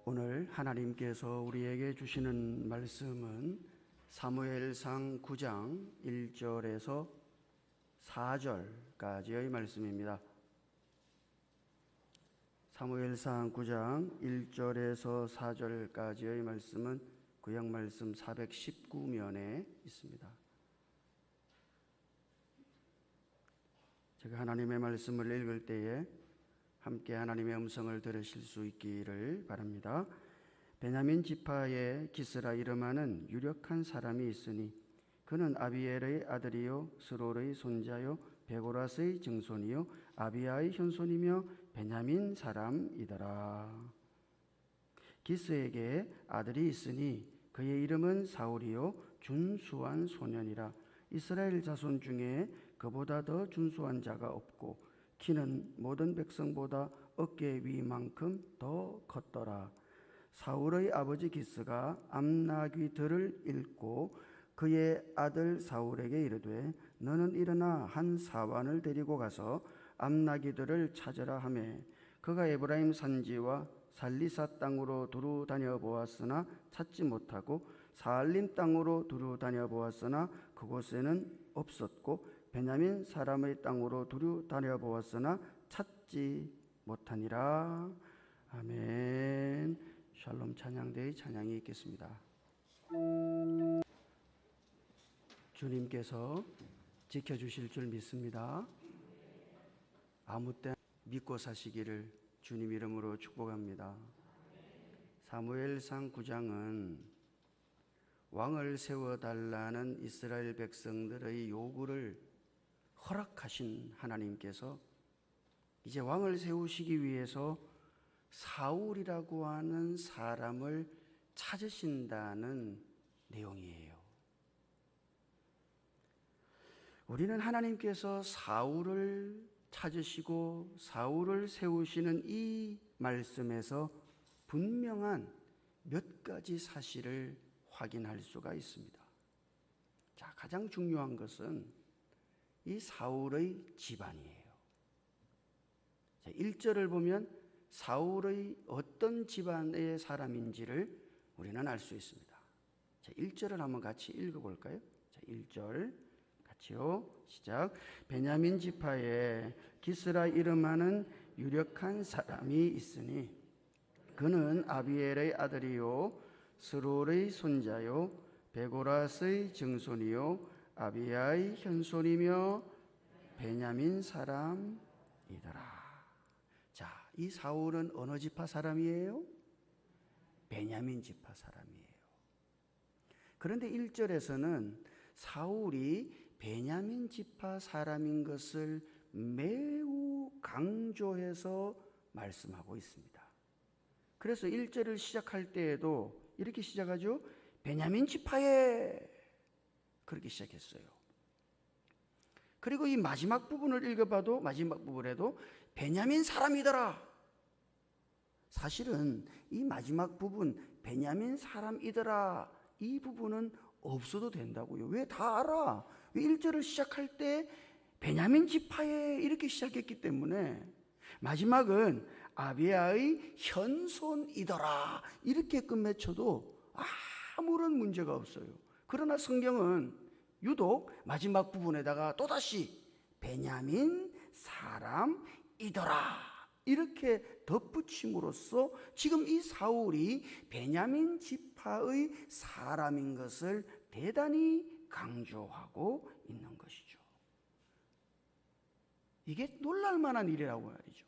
오늘 하나님께서 우리에게 주시는 말씀은 사무엘상 9장 1절에서 4절까지의 말씀입니다. 사무엘상 9장 1절에서 4절까지의 말씀은 구약 말씀 419면에 있습니다. 제가 하나님의 말씀을 읽을 때에 함께 하나님의 음성을 들으실 수 있기를 바랍니다. 베냐민 지파에 기스라 이름하는 유력한 사람이 있으니 그는 아비엘의 아들이요 스롤의 손자요 베고라스의 증손이요 아비야의 현손이며 베냐민 사람이더라. 기스에게 아들이 있으니 그의 이름은 사울이요 준수한 소년이라. 이스라엘 자손 중에 그보다 더 준수한 자가 없고 키는 모든 백성보다 어깨 위만큼 더 컸더라. 사울의 아버지 기스가 암나귀들을 잃고 그의 아들 사울에게 이르되 너는 일어나 한 사환을 데리고 가서 암나귀들을 찾으라 하매 그가 에브라임 산지와 살리사 땅으로 두루 다녀 보았으나 찾지 못하고 사알림 땅으로 두루 다녀 보았으나 그곳에는 없었고 베냐민 사람의 땅으로 두루 다녀보았으나 찾지 못하니라. 아멘. 샬롬 찬양대의 찬양이 있겠습니다. 주님께서 지켜주실 줄 믿습니다. 아무 때 믿고 사시기를 주님 이름으로 축복합니다. 사무엘상 9장은 왕을 세워달라는 이스라엘 백성들의 요구를 허락하신 하나님께서 이제 왕을 세우시기 위해서 사울이라고 하는 사람을 찾으신다는 내용이에요. 우리는 하나님께서 사울을 찾으시고 사울을 세우시는 이 말씀에서 분명한 몇 가지 사실을 확인할 수가 있습니다. 자, 가장 중요한 것은 이 사울의 집안이에요. 자, 1절을 보면 사울의 어떤 집안의 사람인지를 우리는 알 수 있습니다. 자, 1절을 한번 같이 읽어볼까요? 자, 1절 같이요. 시작. 베냐민 지파에 기스라 이름하는 유력한 사람이 있으니 그는 아비엘의 아들이요 스롤의 손자요 베고라스의 증손이요 아비야의 현손이며 베냐민 사람이더라. 자, 이 사울은 어느 지파 사람이에요? 베냐민 지파 사람이에요. 그런데 1절에서는 사울이 베냐민 지파 사람인 것을 매우 강조해서 말씀하고 있습니다. 그래서 1절을 시작할 때에도 이렇게 시작하죠. 베냐민 지파에 그렇게 시작했어요. 그리고 이 마지막 부분을 읽어봐도 마지막 부분에도 베냐민 사람이더라. 사실은 이 마지막 부분 베냐민 사람이더라 이 부분은 없어도 된다고요. 왜? 다 알아. 왜 1절을 시작할 때 베냐민 지파에 이렇게 시작했기 때문에 마지막은 아비야의 현손이더라 이렇게 끝맺혀도 아무런 문제가 없어요. 그러나 성경은 유독 마지막 부분에다가 또다시 베냐민 사람이더라 이렇게 덧붙임으로써 지금 이 사울이 베냐민 지파의 사람인 것을 대단히 강조하고 있는 것이죠. 이게 놀랄만한 일이라고 말이죠.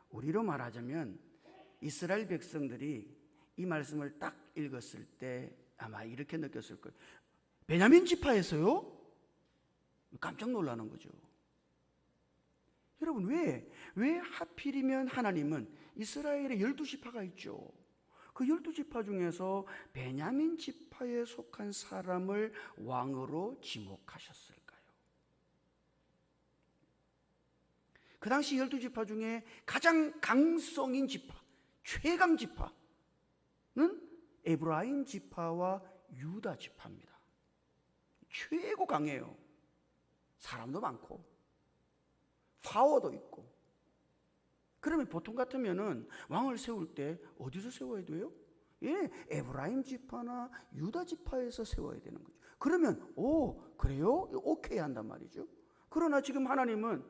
우리로 말하자면 이스라엘 백성들이 이 말씀을 딱 읽었을 때 아마 이렇게 느꼈을 거예요. 베냐민 지파에서요? 깜짝 놀라는 거죠. 여러분 왜 하필이면 하나님은 이스라엘에 12지파가 있죠. 그 12지파 중에서 베냐민 지파에 속한 사람을 왕으로 지목하셨을까요? 그 당시 12지파 중에 가장 강성인 지파, 최강 지파는 에브라임 지파와 유다 지파입니다. 최고 강해요. 사람도 많고 파워도 있고 그러면 보통 같으면은 왕을 세울 때 어디서 세워야 돼요? 예, 에브라임 지파나 유다 지파에서 세워야 되는 거죠. 그러면 그래요? 오케이 한단 말이죠. 그러나 지금 하나님은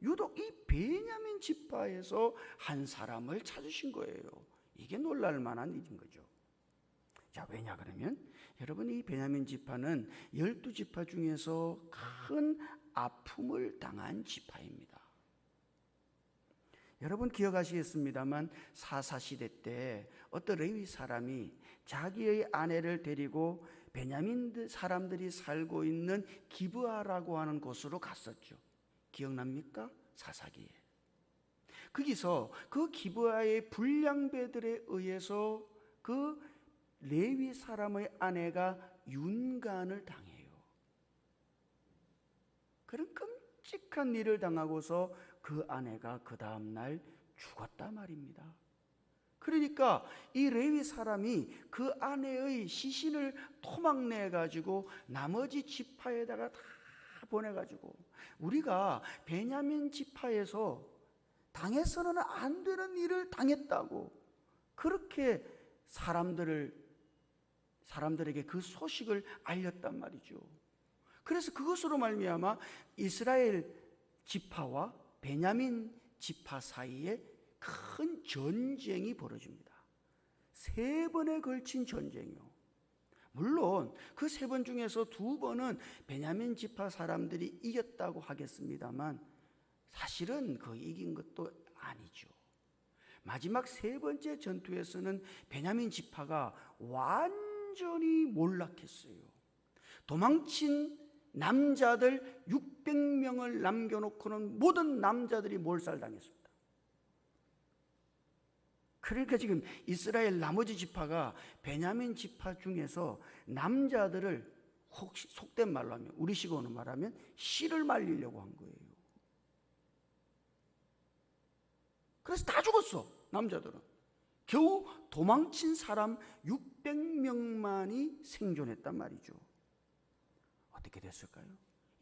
유독 이 베냐민 지파에서 한 사람을 찾으신 거예요. 이게 놀랄 만한 일인 거죠. 자, 왜냐 그러면 여러분, 이 베냐민 지파는 12지파 중에서 큰 아픔을 당한 지파입니다. 여러분 기억하시겠습니다만 사사시대 때 어떤 레위 사람이 자기의 아내를 데리고 베냐민 사람들이 살고 있는 기브아라고 하는 곳으로 갔었죠. 기억납니까? 사사기에. 거기서 그 기브아의 불량배들에 의해서 그 레위 사람의 아내가 윤간을 당해요. 그런 끔찍한 일을 당하고서 그 아내가 그 다음날 죽었다 말입니다. 그러니까 이 레위 사람이 그 아내의 시신을 토막내 가지고 나머지 지파에다가 다 보내가지고, 우리가 베냐민 지파에서 당해서는 안 되는 일을 당했다고 그렇게 사람들에게 그 소식을 알렸단 말이죠. 그래서 그것으로 말미암아 이스라엘 지파와 베냐민 지파 사이에 큰 전쟁이 벌어집니다. 3번에 걸친 전쟁이요. 물론 그 3번 중에서 2번은 베냐민 지파 사람들이 이겼다고 하겠습니다만 사실은 그 이긴 것도 아니죠. 마지막 3번째 전투에서는 베냐민 지파가 완전히 몰락했어요. 도망친 남자들 600명을 남겨놓고는 모든 남자들이 몰살당했습니다. 그러니까 지금 이스라엘 나머지 지파가 베냐민 지파 중에서 남자들을 혹시 속된 말로 하면, 우리식으로 말하면 씨를 말리려고 한 거예요. 그래서 다 죽었어. 남자들은. 겨우 도망친 사람 600명만이 생존했단 말이죠. 어떻게 됐을까요?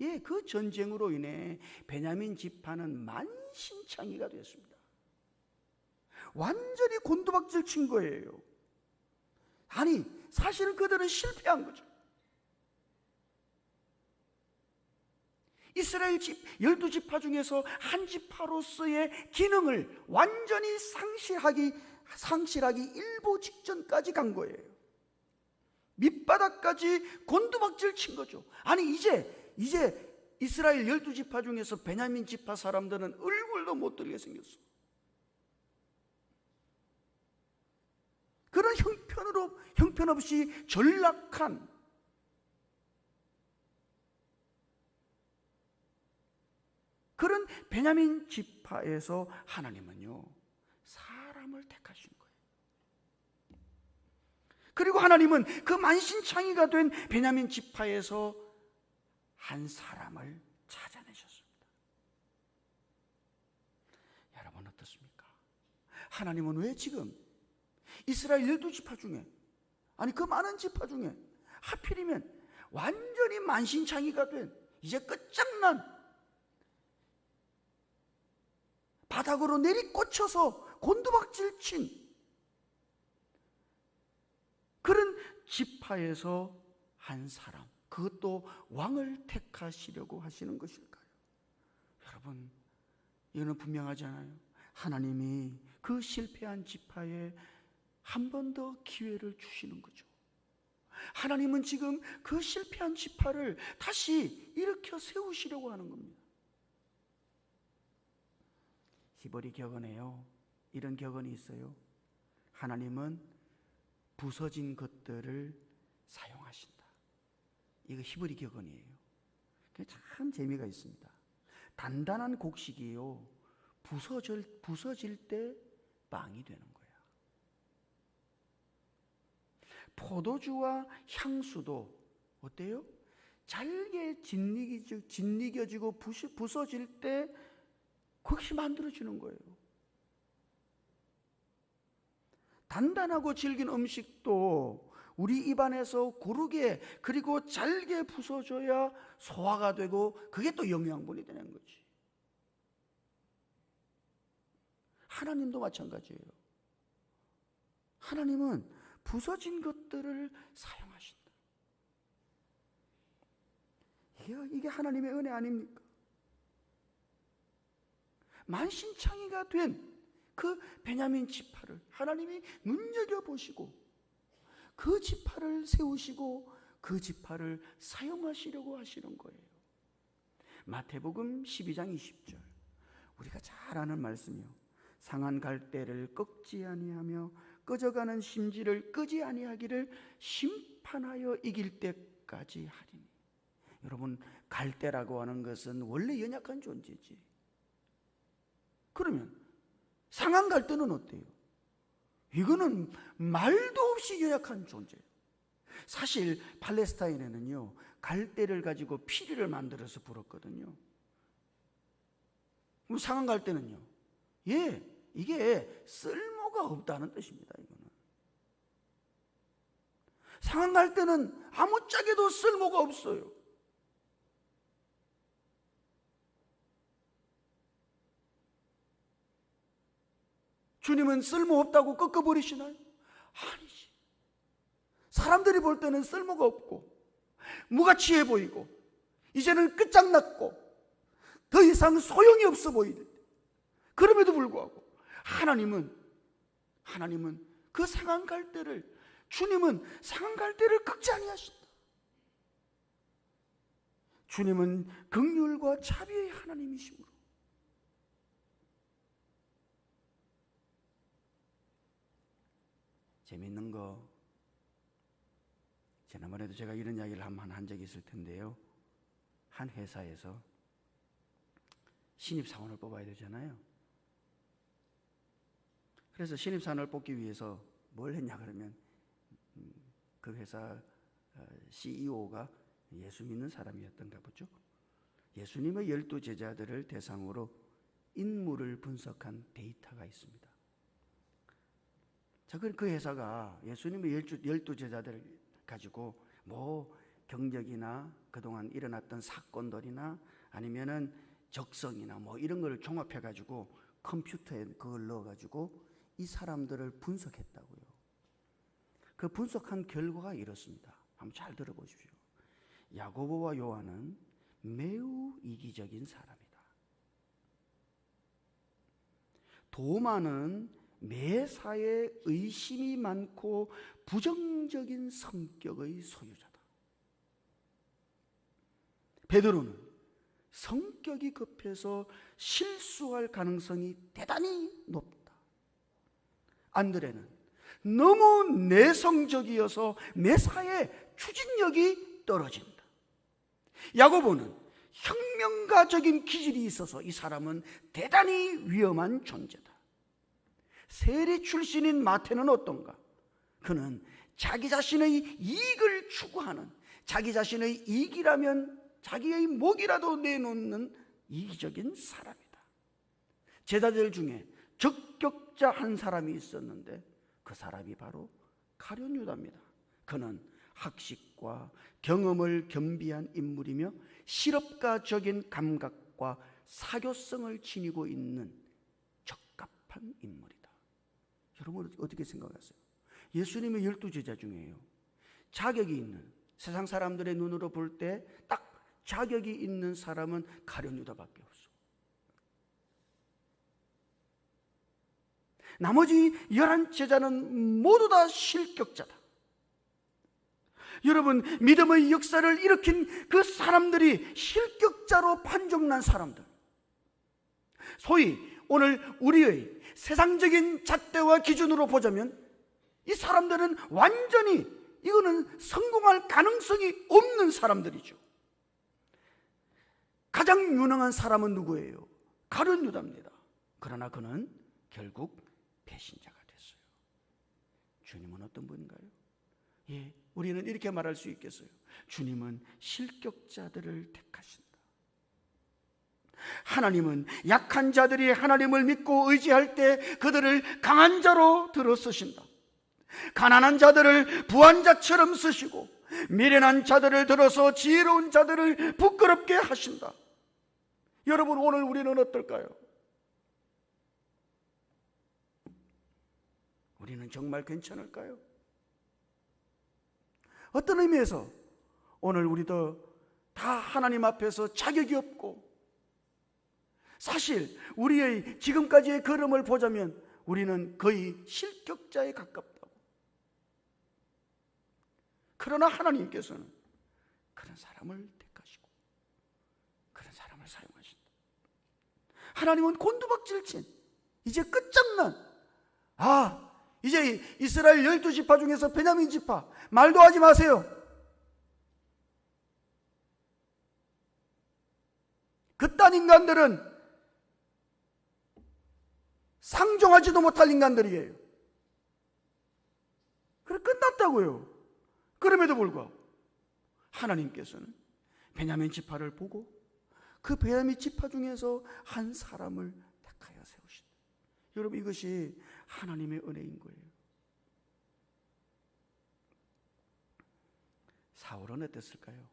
예, 그 전쟁으로 인해 베냐민 지파는 만신창이가 됐습니다. 완전히 곤두박질 친 거예요. 아니, 사실은 그들은 실패한 거죠. 이스라엘 12지파 중에서 한 지파로서의 기능을 완전히 상실하기 일보 직전까지 간 거예요. 밑바닥까지 곤두박질 친 거죠. 아니, 이제 이스라엘 12지파 중에서 베냐민 지파 사람들은 얼굴도 못 들게 생겼어. 그런 형편없이 전락한 그런 베냐민 지파에서 하나님은요, 사람을 택하신 거예요. 그리고 하나님은 그 만신창이가 된 베냐민 지파에서 한 사람을 찾아내셨습니다. 여러분 어떻습니까? 하나님은 왜 지금 이스라엘 12지파 중에, 아니 그 많은 지파 중에 하필이면 완전히 만신창이가 된, 이제 끝장난, 바닥으로 내리꽂혀서 곤두박질 친 그런 지파에서 한 사람, 그것도 왕을 택하시려고 하시는 것일까요? 여러분, 이거는 분명하잖아요. 하나님이 그 실패한 지파에 한 번 더 기회를 주시는 거죠. 하나님은 지금 그 실패한 지파를 다시 일으켜 세우시려고 하는 겁니다. 히브리 격언에요, 이런 격언이 있어요. 하나님은 부서진 것들을 사용하신다. 이거 히브리 격언이에요. 참 재미가 있습니다. 단단한 곡식이요, 부서질 때 빵이 되는 거야. 포도주와 향수도 어때요? 잘게 짓이겨지고 부서질 때 그것이 만들어지는 거예요. 단단하고 질긴 음식도 우리 입안에서 고르게 그리고 잘게 부서져야 소화가 되고 그게 또 영양분이 되는 거지. 하나님도 마찬가지예요. 하나님은 부서진 것들을 사용하신다. 이게 하나님의 은혜 아닙니까? 만신창이가 된 그 베냐민 지파를 하나님이 눈여겨보시고 그 지파를 세우시고 그 지파를 사용하시려고 하시는 거예요. 마태복음 12장 20절, 우리가 잘 아는 말씀이요, 상한 갈대를 꺾지 아니하며 꺼져가는 심지를 끄지 아니하기를 심판하여 이길 때까지 하리니. 여러분, 갈대라고 하는 것은 원래 연약한 존재지. 그러면 상한 갈대는 어때요? 이거는 말도 없이 연약한 존재예요. 사실 팔레스타인에는요, 갈대를 가지고 피리를 만들어서 불었거든요. 상한 갈대는요, 이게 쓸모가 없다는 뜻입니다. 이거는 상한 갈대는 아무짝에도 쓸모가 없어요. 주님은 쓸모없다고 꺾어버리시나요? 아니지. 사람들이 볼 때는 쓸모가 없고 무가치해 보이고 이제는 끝장났고 더 이상 소용이 없어 보이는데, 그럼에도 불구하고 하나님은 그 상한 갈대를, 주님은 상한 갈대를 꺾지 아니하신다. 주님은 긍휼과 자비의 하나님이시므로 재밌는 거, 지난번에도 제가 이런 이야기를 한 적이 있을 텐데요, 한 회사에서 신입사원을 뽑아야 되잖아요. 그래서 신입사원을 뽑기 위해서 뭘 했냐 그러면 그 회사 CEO가 예수 믿는 사람이었던가 보죠. 예수님의 12제자들을 대상으로 인물을 분석한 데이터가 있습니다. 자, 그 회사가 예수님의 12제자들을 가지고 뭐 경력이나 그동안 일어났던 사건들이나 아니면은 적성이나 뭐 이런 걸 종합해 가지고 컴퓨터에 그걸 넣어 가지고 이 사람들을 분석했다고요. 그 분석한 결과가 이렇습니다. 한번 잘 들어보십시오. 야고보와 요한은 매우 이기적인 사람이다. 도마는 매사에 의심이 많고 부정적인 성격의 소유자다. 베드로는 성격이 급해서 실수할 가능성이 대단히 높다. 안드레는 너무 내성적이어서 매사에 추진력이 떨어진다. 야고보는 혁명가적인 기질이 있어서 이 사람은 대단히 위험한 존재다. 세리 출신인 마태는 어떤가? 그는 자기 자신의 이익을 추구하는, 자기 자신의 이익이라면 자기의 목이라도 내놓는 이기적인 사람이다. 제자들 중에 적격자 한 사람이 있었는데 그 사람이 바로 가룟 유다입니다. 그는 학식과 경험을 겸비한 인물이며 실업가적인 감각과 사교성을 지니고 있는 적합한 인물이다. 여러분 어떻게 생각하세요? 예수님의 12제자 중에요, 자격이 있는, 세상 사람들의 눈으로 볼 때 딱 자격이 있는 사람은 가룟 유다밖에 없어. 나머지 11제자는 모두 다 실격자다. 여러분, 믿음의 역사를 일으킨 그 사람들이 실격자로 판정난 사람들, 소위 오늘 우리의 세상적인 잣대와 기준으로 보자면 이 사람들은 완전히, 이거는 성공할 가능성이 없는 사람들이죠. 가장 유능한 사람은 누구예요? 가룟 유다입니다. 그러나 그는 결국 배신자가 됐어요. 주님은 어떤 분인가요? 우리는 이렇게 말할 수 있겠어요. 주님은 실격자들을 택하신다. 하나님은 약한 자들이 하나님을 믿고 의지할 때 그들을 강한 자로 들어 쓰신다. 가난한 자들을 부한 자처럼 쓰시고 미련한 자들을 들어서 지혜로운 자들을 부끄럽게 하신다. 여러분, 오늘 우리는 어떨까요? 우리는 정말 괜찮을까요? 어떤 의미에서 오늘 우리도 다 하나님 앞에서 자격이 없고, 사실 우리의 지금까지의 걸음을 보자면 우리는 거의 실격자에 가깝다고. 그러나 하나님께서는 그런 사람을 택하시고 그런 사람을 사용하신다. 하나님은 곤두박질친 이제 끝장난, 이제 이스라엘 12지파 중에서 베냐민 지파 말도 하지 마세요. 그딴 인간들은 상종하지도 못할 인간들이에요. 그래 끝났다고요. 그럼에도 불구하고 하나님께서는 베냐민 지파를 보고 그 베냐민 지파 중에서 한 사람을 택하여 세우신다. 여러분, 이것이 하나님의 은혜인 거예요. 사울은 어땠을까요?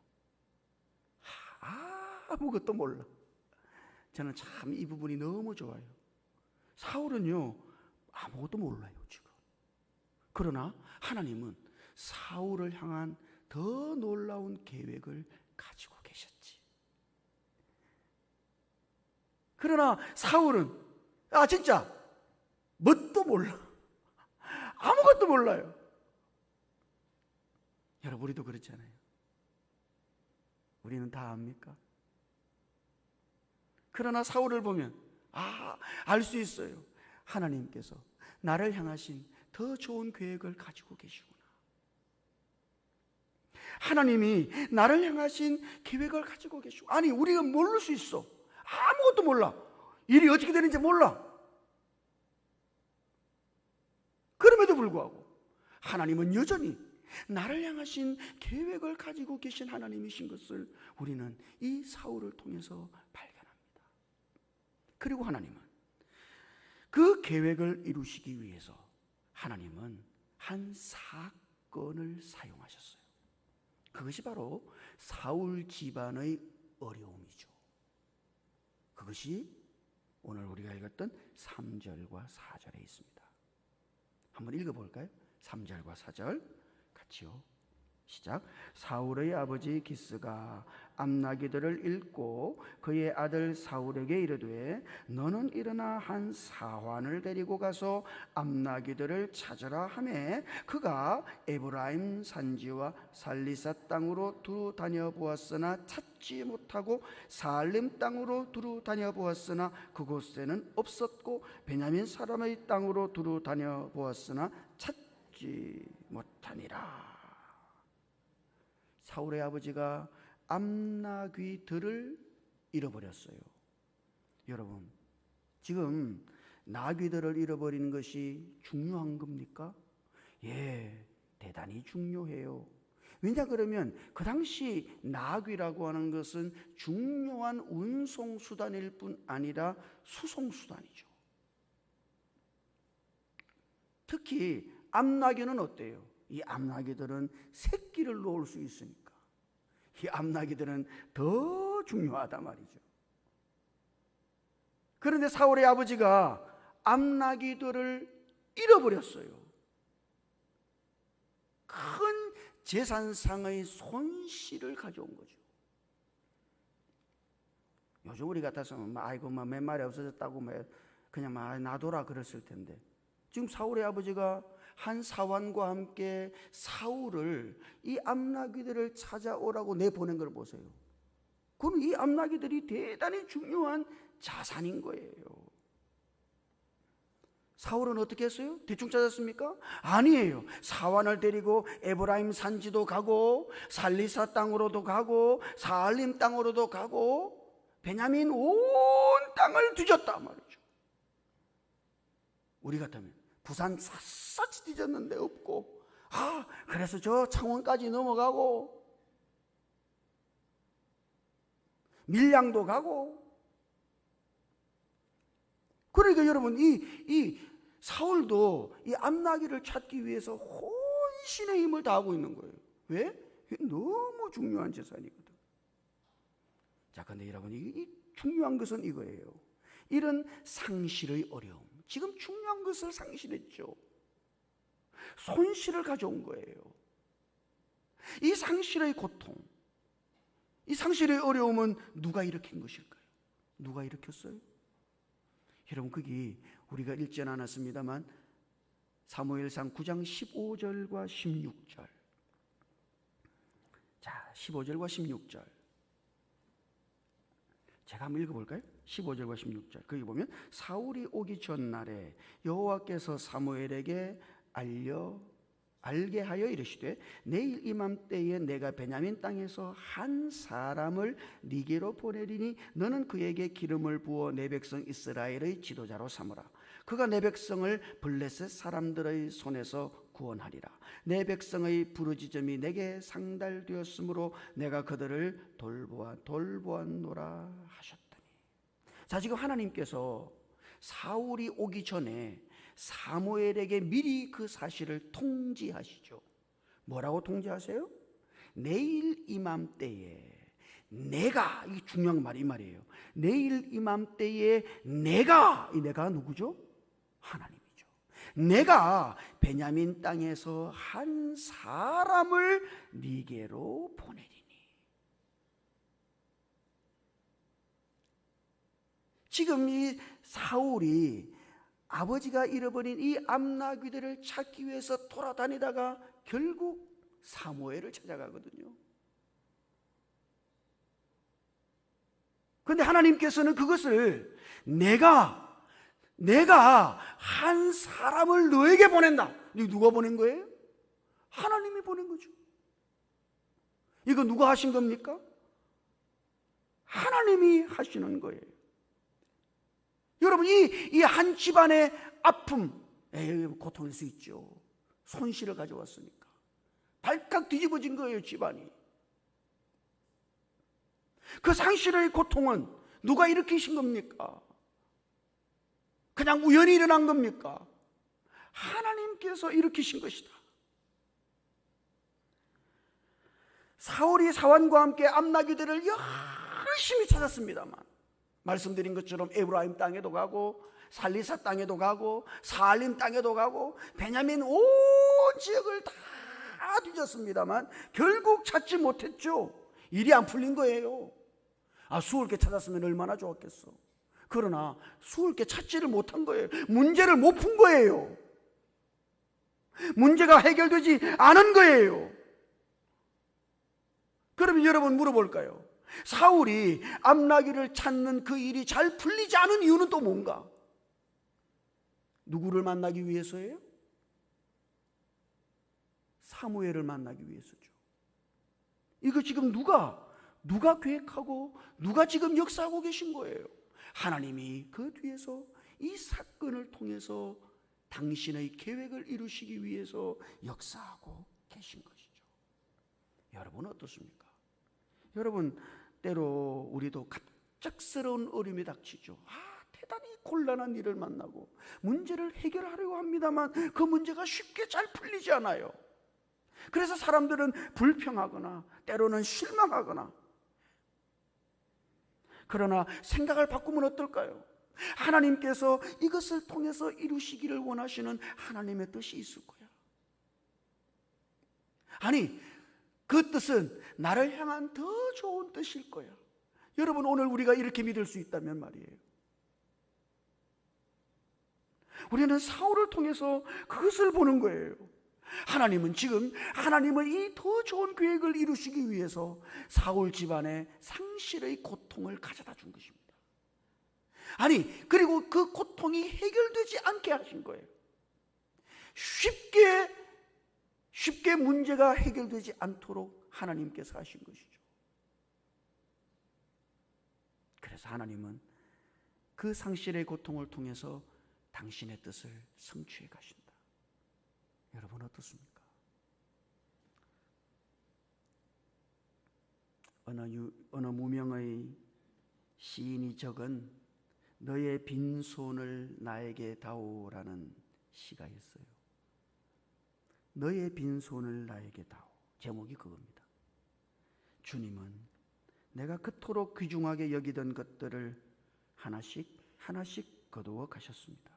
아무것도 몰라. 저는 참 이 부분이 너무 좋아요. 사울은요 아무것도 몰라요 지금. 그러나 하나님은 사울을 향한 더 놀라운 계획을 가지고 계셨지. 그러나 사울은 진짜 뭣도 몰라. 아무것도 몰라요. 여러분, 우리도 그렇잖아요. 우리는 다 압니까? 그러나 사울을 보면 알 수 있어요. 하나님께서 나를 향하신 더 좋은 계획을 가지고 계시구나. 하나님이 나를 향하신 계획을 가지고 계시고, 아니 우리가 모를 수 있어. 아무것도 몰라. 일이 어떻게 되는지 몰라. 그럼에도 불구하고 하나님은 여전히 나를 향하신 계획을 가지고 계신 하나님이신 것을 우리는 이 사울을 통해서 발견합니다. 그리고 하나님은 그 계획을 이루시기 위해서 하나님은 한 사건을 사용하셨어요. 그것이 바로 사울 집안의 어려움이죠. 그것이 오늘 우리가 읽었던 3절과 4절에 있습니다. 한번 읽어볼까요? 3절과 4절 같이요. 시작. 사울의 아버지 기스가 암나기들을 읽고 그의 아들 사울에게 이르되 너는 일어나 한 사환을 데리고 가서 암나기들을 찾으라 하매 그가 에브라임 산지와 살리사 땅으로 두루 다녀 보았으나 찾지 못하고 살림 땅으로 두루 다녀 보았으나 그곳에는 없었고 베냐민 사람의 땅으로 두루 다녀 보았으나 찾지 못하니라. 사울의 아버지가 암나귀들을 잃어버렸어요. 여러분, 지금 나귀들을 잃어버리는 것이 중요한 겁니까? 예, 대단히 중요해요. 왜냐 그러면 그 당시 나귀라고 하는 것은 중요한 운송수단일 뿐 아니라 수송수단이죠. 특히 암나귀는 어때요? 이 암나귀들은 새끼를 놓을 수 있으니까 이 암나귀들은 더 중요하단 말이죠. 그런데 사울의 아버지가 암나귀들을 잃어버렸어요. 큰 재산상의 손실을 가져온 거죠. 요즘 우리 같았으면 몇 마리 없어졌다고 그냥 놔둬라 그랬을 텐데, 지금 사울의 아버지가 한 사환과 함께 사울을 이 암나귀들을 찾아오라고 내보낸 걸 보세요. 그럼 이 암나귀들이 대단히 중요한 자산인 거예요. 사울은 어떻게 했어요? 대충 찾았습니까? 아니에요. 사환을 데리고 에브라임 산지도 가고 살리사 땅으로도 가고 사알림 땅으로도 가고 베냐민 온 땅을 뒤졌단 말이죠. 우리 같으면 부산 샅샅이 뒤졌는데 없고, 그래서 저 창원까지 넘어가고 밀양도 가고. 그러니까 여러분, 이 사울도 이 암나귀를 찾기 위해서 혼신의 힘을 다하고 있는 거예요. 왜? 너무 중요한 재산이거든. 자, 근데 여러분, 이 중요한 것은 이거예요. 이런 상실의 어려움, 지금 중요한 것을 상실했죠. 손실을 가져온 거예요. 이 상실의 고통, 이 상실의 어려움은 누가 일으킨 것일까요? 누가 일으켰어요? 여러분, 거기 우리가 읽지 않았습니다만 사무엘상 9장 15절과 16절. 자, 15절과 16절 제가 한번 읽어볼까요? 15절과 16절. 거기 보면 사울이 오기 전날에 여호와께서 사무엘에게 알게 하여 이르시되 내일 이맘때에 내가 베냐민 땅에서 한 사람을 네게로 보내리니 너는 그에게 기름을 부어 내 백성 이스라엘의 지도자로 삼으라. 그가 내 백성을 블레셋 사람들의 손에서 구원하리라. 내 백성의 부르짖음이 내게 상달되었으므로 내가 그들을 돌보았노라 하셨더니. 자, 지금 하나님께서 사울이 오기 전에 사무엘에게 미리 그 사실을 통지하시죠. 뭐라고 통지하세요? 내일 이맘때에 내가, 이 중요한 말이 이 말이에요. 내일 이맘때에 내가, 이 내가 누구죠? 하나님이죠. 내가 베냐민 땅에서 한 사람을 네게로 보내리니. 지금 이 사울이 아버지가 잃어버린 이 암나귀들을 찾기 위해서 돌아다니다가 결국 사무엘을 찾아가거든요. 그런데 하나님께서는 그것을 내가 한 사람을 너에게 보낸다. 이거 누가 보낸 거예요? 하나님이 보낸 거죠. 이거 누가 하신 겁니까? 하나님이 하시는 거예요. 여러분, 이 한 집안의 아픔, 고통일 수 있죠. 손실을 가져왔으니까 발칵 뒤집어진 거예요, 집안이. 그 상실의 고통은 누가 일으키신 겁니까? 그냥 우연히 일어난 겁니까? 하나님께서 일으키신 것이다. 사울이 사환과 함께 암나귀들을 열심히 찾았습니다만, 말씀드린 것처럼 에브라임 땅에도 가고 살리사 땅에도 가고 사알림 땅에도 가고 베냐민 온 지역을 다 뒤졌습니다만 결국 찾지 못했죠. 일이 안 풀린 거예요. 수월 개 찾았으면 얼마나 좋았겠어. 그러나 수월 개 찾지를 못한 거예요. 문제를 못 푼 거예요. 문제가 해결되지 않은 거예요. 그러면 여러분 물어볼까요? 사울이 암나귀를 찾는 그 일이 잘 풀리지 않은 이유는 또 뭔가? 누구를 만나기 위해서예요? 사무엘을 만나기 위해서죠. 이거 지금 누가 계획하고 누가 지금 역사하고 계신 거예요? 하나님이 그 뒤에서 이 사건을 통해서 당신의 계획을 이루시기 위해서 역사하고 계신 것이죠. 여러분 어떻습니까? 여러분, 때로 우리도 갑작스러운 어려움이 닥치죠. 대단히 곤란한 일을 만나고 문제를 해결하려고 합니다만 그 문제가 쉽게 잘 풀리지 않아요. 그래서 사람들은 불평하거나 때로는 실망하거나. 그러나 생각을 바꾸면 어떨까요? 하나님께서 이것을 통해서 이루시기를 원하시는 하나님의 뜻이 있을 거야. 아니, 그 뜻은 나를 향한 더 좋은 뜻일 거야. 여러분, 오늘 우리가 이렇게 믿을 수 있다면 말이에요. 우리는 사울을 통해서 그것을 보는 거예요. 하나님은 지금 하나님의 이 더 좋은 계획을 이루시기 위해서 사울 집안의 상실의 고통을 가져다 준 것입니다. 아니, 그리고 그 고통이 해결되지 않게 하신 거예요. 쉽게 문제가 해결되지 않도록 하나님께서 하신 것이죠. 그래서 하나님은 그 상실의 고통을 통해서 당신의 뜻을 성취해 가신다. 여러분 어떻습니까? 어느 무명의 시인이 적은 너의 빈손을 나에게 다오라는 시가 있어요. 너의 빈손을 나에게 다오. 제목이 그겁니다. 주님은 내가 그토록 귀중하게 여기던 것들을 하나씩 거두어 가셨습니다.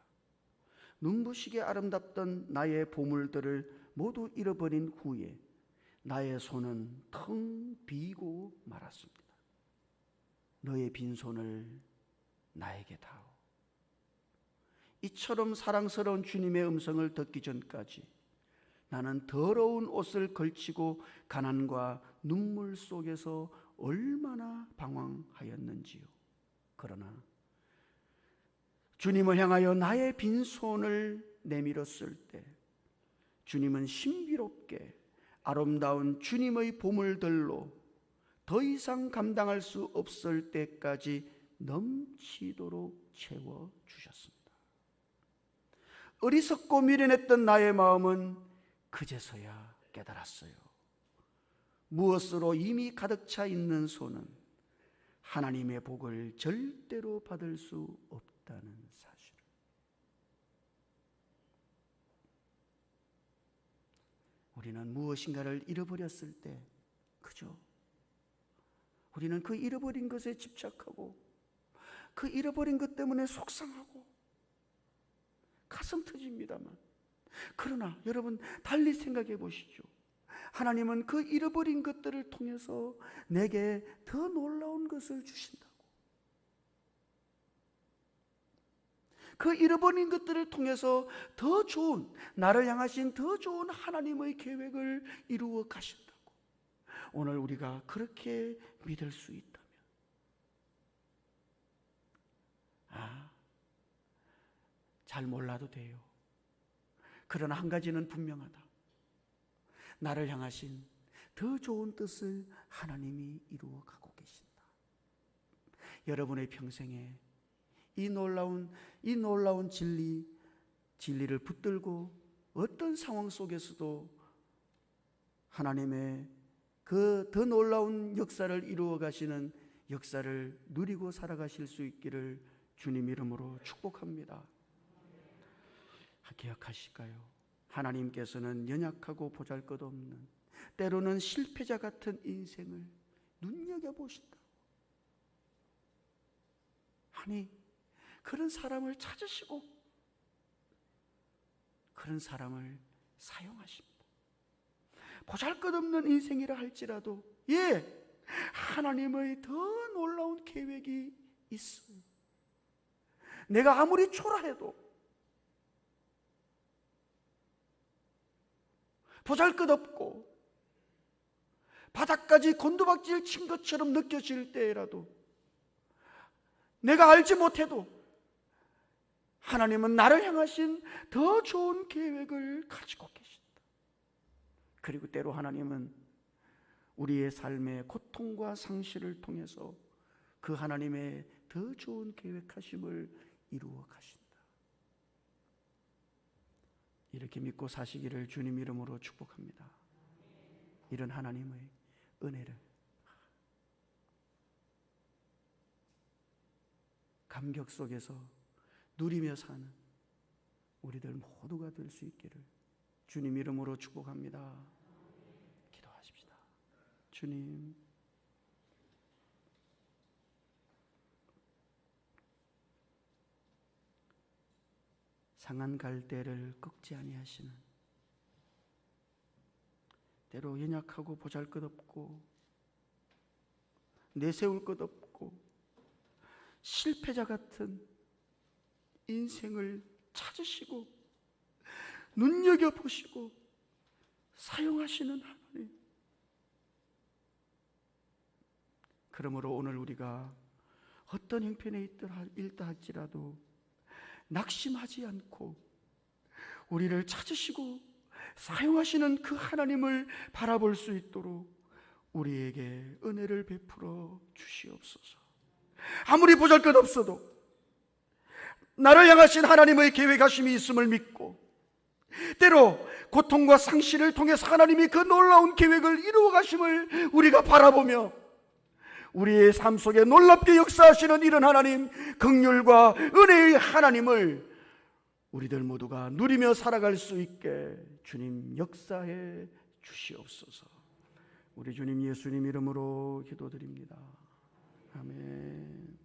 눈부시게 아름답던 나의 보물들을 모두 잃어버린 후에 나의 손은 텅 비고 말았습니다. 너의 빈손을 나에게 다오. 이처럼 사랑스러운 주님의 음성을 듣기 전까지 나는 더러운 옷을 걸치고 가난과 눈물 속에서 얼마나 방황하였는지요. 그러나 주님을 향하여 나의 빈손을 내밀었을 때 주님은 신비롭게 아름다운 주님의 보물들로 더 이상 감당할 수 없을 때까지 넘치도록 채워주셨습니다. 어리석고 미련했던 나의 마음은 그제서야 깨달았어요. 무엇으로 이미 가득 차 있는 손은 하나님의 복을 절대로 받을 수 없다는 사실을. 우리는 무엇인가를 잃어버렸을 때, 그죠? 우리는 그 잃어버린 것에 집착하고 그 잃어버린 것 때문에 속상하고 가슴 터집니다만, 그러나 여러분 달리 생각해 보시죠. 하나님은 그 잃어버린 것들을 통해서 내게 더 놀라운 것을 주신다고. 그 잃어버린 것들을 통해서 더 좋은, 나를 향하신 더 좋은 하나님의 계획을 이루어 가신다고. 오늘 우리가 그렇게 믿을 수 있다면, 잘 몰라도 돼요. 그러나 한 가지는 분명하다. 나를 향하신 더 좋은 뜻을 하나님이 이루어 가고 계신다. 여러분의 평생에 이 놀라운 진리를 붙들고 어떤 상황 속에서도 하나님의 그 더 놀라운 역사를 이루어 가시는 역사를 누리고 살아가실 수 있기를 주님 이름으로 축복합니다. 기억하실까요? 하나님께서는 연약하고 보잘것없는, 때로는 실패자 같은 인생을 눈여겨보신다고. 아니, 그런 사람을 찾으시고 그런 사람을 사용하십니다. 보잘것없는 인생이라 할지라도 하나님의 더 놀라운 계획이 있어요. 내가 아무리 초라해도, 보잘것없고 바닥까지 곤두박질 친 것처럼 느껴질 때라도, 내가 알지 못해도 하나님은 나를 향하신 더 좋은 계획을 가지고 계신다. 그리고 때로 하나님은 우리의 삶의 고통과 상실을 통해서 그 하나님의 더 좋은 계획하심을 이루어 가신다. 이렇게 믿고 사시기를 주님 이름으로 축복합니다. 이런 하나님의 은혜를 감격 속에서 누리며 사는 우리들 모두가 될 수 있기를 주님 이름으로 축복합니다. 기도하십시다. 주님, 상한 갈대를 꺾지 아니하시는, 때로 연약하고 보잘것없고 내세울 것 없고 실패자 같은 인생을 찾으시고 눈여겨보시고 사용하시는 하나님. 그러므로 오늘 우리가 어떤 형편에 있다 할지라도 낙심하지 않고 우리를 찾으시고 사용하시는 그 하나님을 바라볼 수 있도록 우리에게 은혜를 베풀어 주시옵소서. 아무리 보잘것없어도 나를 향하신 하나님의 계획하심이 있음을 믿고, 때로 고통과 상실을 통해서 하나님이 그 놀라운 계획을 이루어 가심을 우리가 바라보며 우리의 삶 속에 놀랍게 역사하시는 이런 하나님, 긍휼과 은혜의 하나님을 우리들 모두가 누리며 살아갈 수 있게 주님 역사해 주시옵소서. 우리 주님 예수님 이름으로 기도드립니다. 아멘.